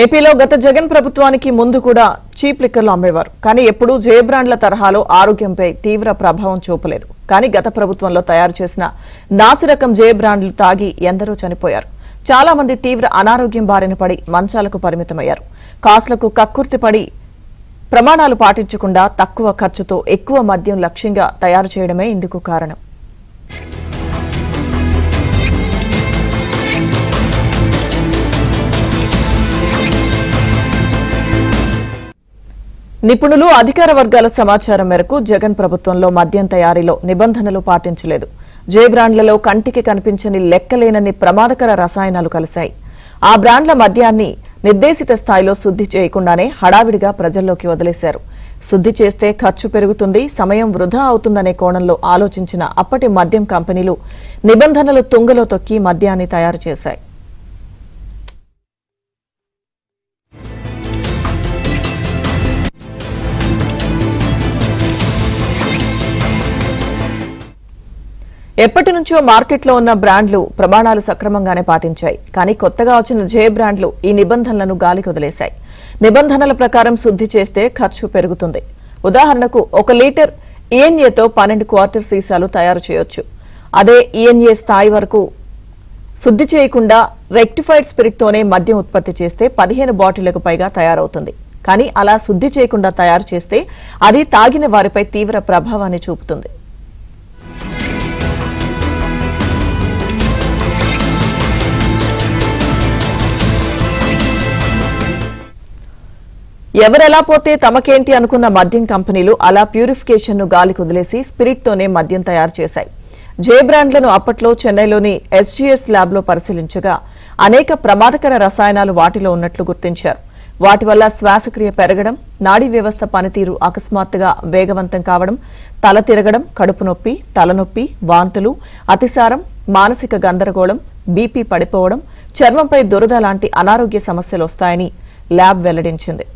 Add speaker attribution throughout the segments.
Speaker 1: ఏపీలో గత జగన్ ప్రభుత్వానికి ముందు కూడా చీప్ లిక్కర్లు అమ్మేవారు. కానీ ఎప్పుడూ జే బ్రాండ్ల తరహాలో ఆరోగ్యంపై తీవ్ర ప్రభావం చూపలేదు. కానీ గత ప్రభుత్వంలో తయారు చేసిన నాసిరకం జే బ్రాండ్లు తాగి ఎందరో చనిపోయారు. చాలా మంది తీవ్ర అనారోగ్యం బారిన పడి మంచాలకు పరిమితమయ్యారు. కాసులకు కక్కుర్తిపడి ప్రమాణాలు పాటించకుండా తక్కువ ఖర్చుతో ఎక్కువ మద్యం లక్ష్యంగా తయారు చేయడమే ఇందుకు కారణం. నిపుణులు అధికార వర్గాల సమాచారం మేరకు జగన్ ప్రభుత్వంలో మద్యం తయారీలో నిబంధనలు పాటించలేదు. జే బ్రాండ్లలో కంటికి కనిపించని లెక్కలేనన్ని ప్రమాదకర రసాయనాలు కలిశాయి. ఆ బ్రాండ్ల మద్యాన్ని నిర్దేశిత స్థాయిలో శుద్ధి చేయకుండానే హడావిడిగా ప్రజల్లోకి వదిలేశారు. శుద్ధి చేస్తే ఖర్చు పెరుగుతుంది, సమయం వృధా అవుతుందనే కోణంలో ఆలోచించిన అప్పటి మద్యం కంపెనీలు నిబంధనలు తుంగలో తొక్కి మద్యాన్ని తయారు చేశాయి. ఎప్పటి నుంచో మార్కెట్లో ఉన్న బ్రాండ్లు ప్రమాణాలు సక్రమంగానే పాటించాయి. కానీ కొత్తగా వచ్చిన జే బ్రాండ్లు ఈ నిబంధనలను గాలికి వదిలేశాయి. నిబంధనల ప్రకారం శుద్ధి చేస్తే ఖర్చు పెరుగుతుంది. ఉదాహరణకు 1 లీటర్ ఈఎన్ఏతో 12 క్వార్టర్ సీసాలు తయారు చేయొచ్చు. అదే ఈఎన్ఏ స్థాయి వరకు శుద్ధి చేయకుండా రెక్టిఫైడ్ స్పిరిట్తోనే మద్యం ఉత్పత్తి చేస్తే 15 బాటిళ్లకు పైగా తయారవుతుంది. కానీ అలా శుద్ధి చేయకుండా తయారు చేస్తే అది తాగిన వారిపై తీవ్ర ప్రభావాన్ని చూపుతుంది. ఎవరెలా పోతే తమకేంటి అనుకున్న మద్యం కంపెనీలు అలా ప్యూరిఫికేషన్ ను గాలికి వదిలేసి స్పిరిట్తోనే మద్యం తయారు చేశాయి. జే బ్రాండ్లను అప్పట్లో చెన్నైలోని ఎస్జీఎస్ ల్యాబ్లో పరిశీలించగా అనేక ప్రమాదకర రసాయనాలు వాటిలో ఉన్నట్లు గుర్తించారు. వాటి వల్ల శ్వాసక్రియ పెరగడం, నాడీ వ్యవస్థ పనితీరు అకస్మాత్తుగా వేగవంతం కావడం, తల తిరగడం, కడుపు నొప్పి, తలనొప్పి, వాంతులు, అతిసారం, మానసిక గందరగోళం, బీపీ పడిపోవడం, చర్మంపై దురద లాంటి అనారోగ్య సమస్యలు వస్తాయని ల్యాబ్ వెల్లడించింది.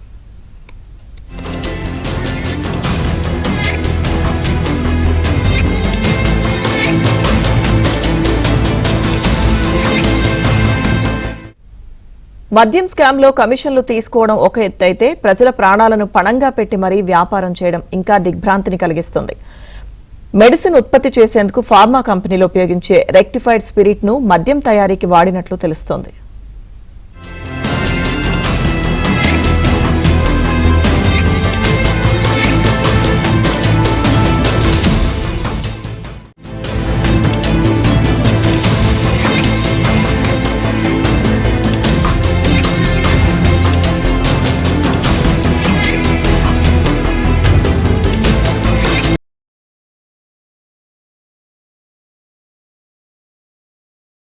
Speaker 1: మద్యం స్కామ్లో కమిషన్లు తీసుకోవడం ఒక ఎత్తైతే ప్రజల ప్రాణాలను పణంగా పెట్టి మరీ వ్యాపారం చేయడం ఇంకా దిగ్భ్రాంతిని కలిగిస్తుంది. మెడిసిన్ ఉత్పత్తి చేసేందుకు ఫార్మా కంపెనీలు ఉపయోగించే రెక్టిఫైడ్ స్పిరిట్ ను మద్యం తయారీకి వాడినట్లు తెలుస్తోంది.